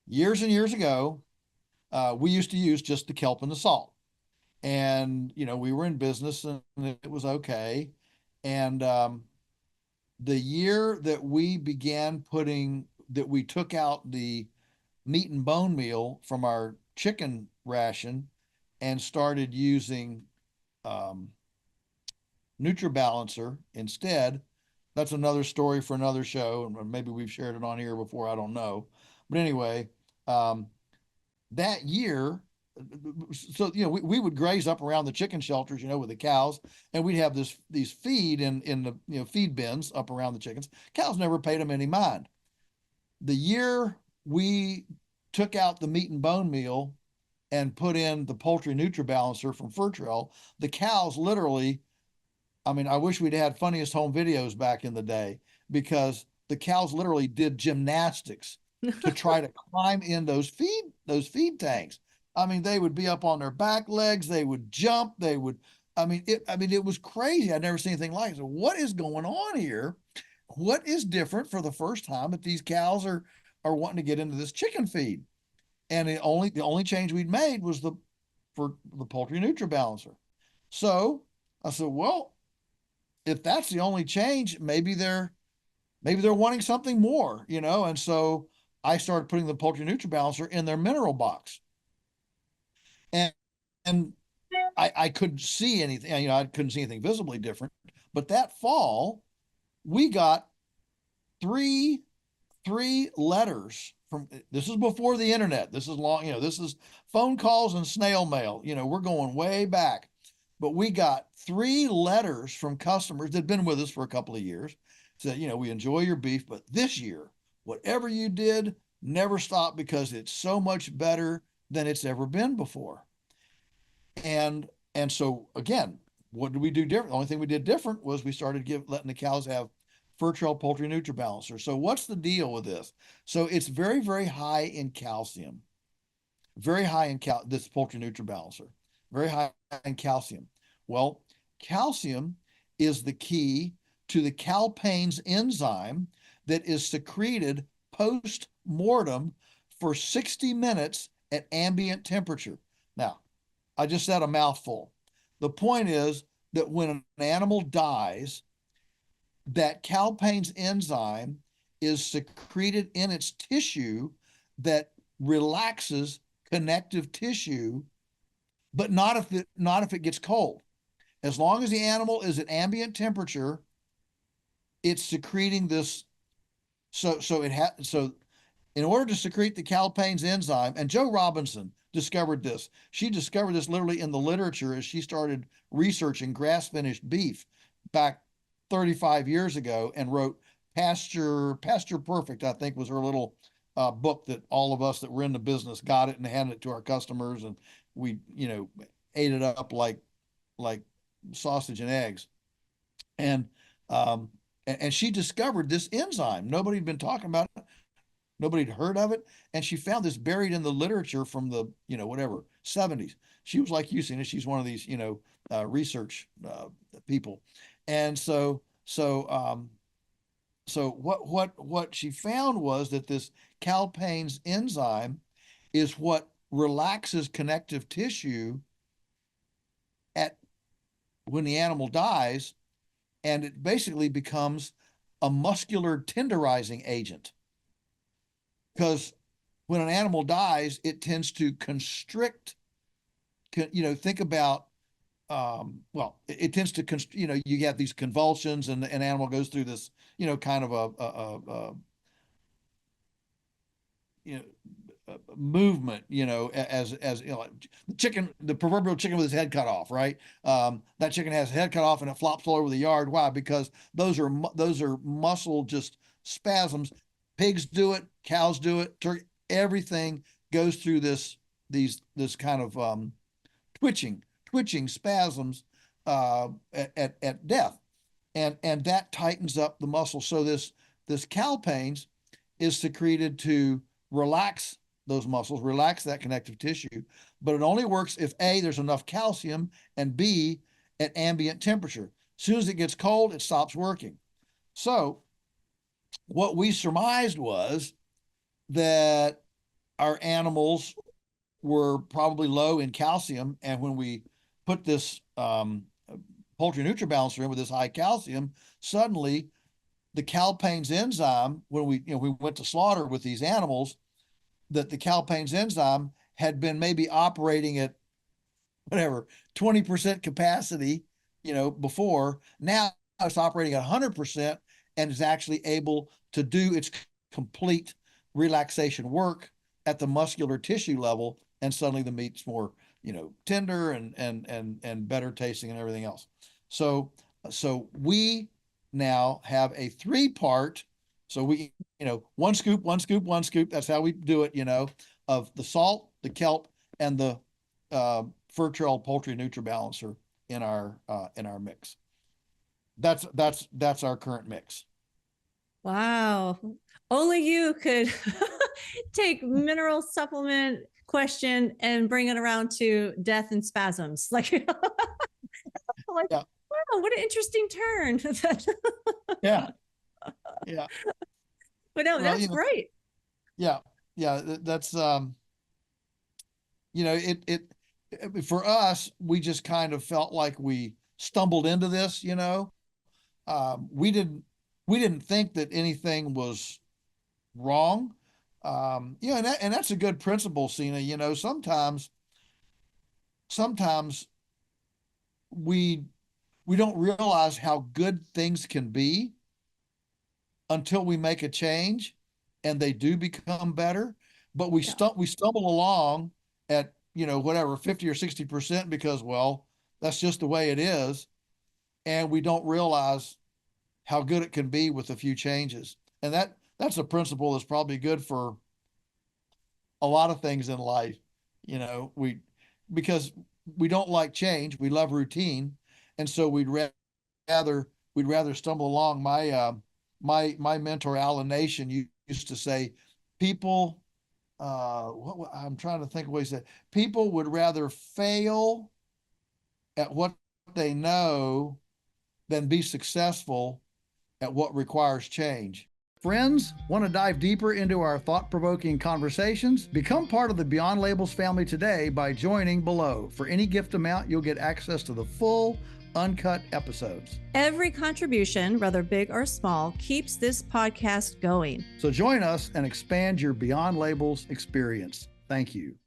years and years ago, we used to use just the kelp and the salt. And, we were in business and it was okay. And the year that we took out the meat and bone meal from our chicken ration and started using um, NutriBalancer instead. That's another story for another show, and maybe we've shared it on here before. I don't know, but anyway, um, that year, so we would graze up around the chicken shelters, with the cows, and we'd have these feed in the feed bins up around the chickens. Cows never paid them any mind. The year we took out the meat and bone meal and put in the poultry NutriBalancer from Fur Trail, the cows literally, I mean, I wish we'd had funniest home videos back in the day because the cows literally did gymnastics to try to climb in those feed tanks. I mean, they would be up on their back legs, they would jump, it was crazy. I'd never seen anything like it. So what is going on here? What is different for the first time that these cows are wanting to get into this chicken feed? And the only change we'd made was for the poultry NutriBalancer. So I said, well, if that's the only change, maybe they're wanting something more, And so I started putting the poultry NutriBalancer in their mineral box, and and I couldn't see anything. I couldn't see anything visibly different. But that fall, we got three three letters from. This is before the internet. This is long. This is phone calls and snail mail. We're going way back, but we got three letters from customers that'd been with us for a couple of years. Said, we enjoy your beef, but this year, whatever you did, never stop because it's so much better than it's ever been before. And so again, what did we do different? The only thing we did different was we started letting the cows have Fur Trail Poultry NutriBalancer. So what's the deal with this? So it's very, very high in calcium, very high in this poultry NutriBalancer, very high in calcium. Well, calcium is the key to the calpains enzyme that is secreted post mortem for 60 minutes at ambient temperature. Now, I just said a mouthful. The point is that when an animal dies, that calpain's enzyme is secreted in its tissue that relaxes connective tissue, but not if it gets cold. As long as the animal is at ambient temperature, it's secreting this. So in order to secrete the calpain's enzyme, and Joe Robinson discovered this. She discovered this literally in the literature as she started researching grass finished beef back 35 years ago and wrote Pasture Perfect, I think was her little book that all of us that were in the business got it and handed it to our customers, and we ate it up like sausage and eggs. And and she discovered this enzyme. Nobody had been talking about it. Nobody had heard of it. And she found this buried in the literature from the, whatever, 70s. She was like you, Cena. She's one of these, research people. And so what she found was that this calpain's enzyme is what relaxes connective tissue at when the animal dies, and it basically becomes a muscular tenderizing agent. Because when an animal dies, it tends to constrict. Think about well, it tends to you have these convulsions, and an animal goes through this kind of a you know movement, as like the chicken, the proverbial chicken with his head cut off, right? That chicken has his head cut off and it flops all over the yard. Why? Because those are muscle just spasms. Pigs do it, cows do it, everything goes through this kind of twitching spasms at death, and that tightens up the muscle. So this calpains is secreted to relax those muscles, relax that connective tissue, but it only works if A, there's enough calcium, and B, at ambient temperature. As soon as it gets cold, it stops working. So what we surmised was that our animals were probably low in calcium. And when we put this poultry NutriBalancer in with this high calcium, suddenly the calpain's enzyme, when we went to slaughter with these animals, that the calpain's enzyme had been maybe operating at whatever 20% capacity, before. Now it's operating at 100% and is actually able to do its complete relaxation work at the muscular tissue level, and suddenly the meat's more, tender and better tasting and everything else. So we now have a three-part. So we, one scoop, one scoop, one scoop. That's how we do it, of the salt, the kelp, and the fur trail poultry NutriBalancer in our mix. That's our current mix. Wow. Only you could take mineral supplement question and bring it around to death and spasms. Like, yeah. Wow, what an interesting turn. Yeah. Yeah. But no, that's great. Yeah. Yeah. That's, it for us, we just kind of felt like we stumbled into this, we didn't think that anything was wrong. And that's a good principle, Cena. Sometimes we don't realize how good things can be until we make a change and they do become better. But we stumble along at, whatever, 50 or 60% because, well, that's just the way it is. And we don't realize how good it can be with a few changes. And that's a principle that's probably good for a lot of things in life. Because we don't like change, we love routine. And so we'd rather stumble along. My mentor, Alan Nation, used to say, people, I'm trying to think of what he said. People would rather fail at what they know than be successful at what requires change. Friends, want to dive deeper into our thought-provoking conversations? Become part of the Beyond Labels family today by joining below. For any gift amount, you'll get access to the full, uncut episodes. Every contribution, whether big or small, keeps this podcast going. So join us and expand your Beyond Labels experience. Thank you.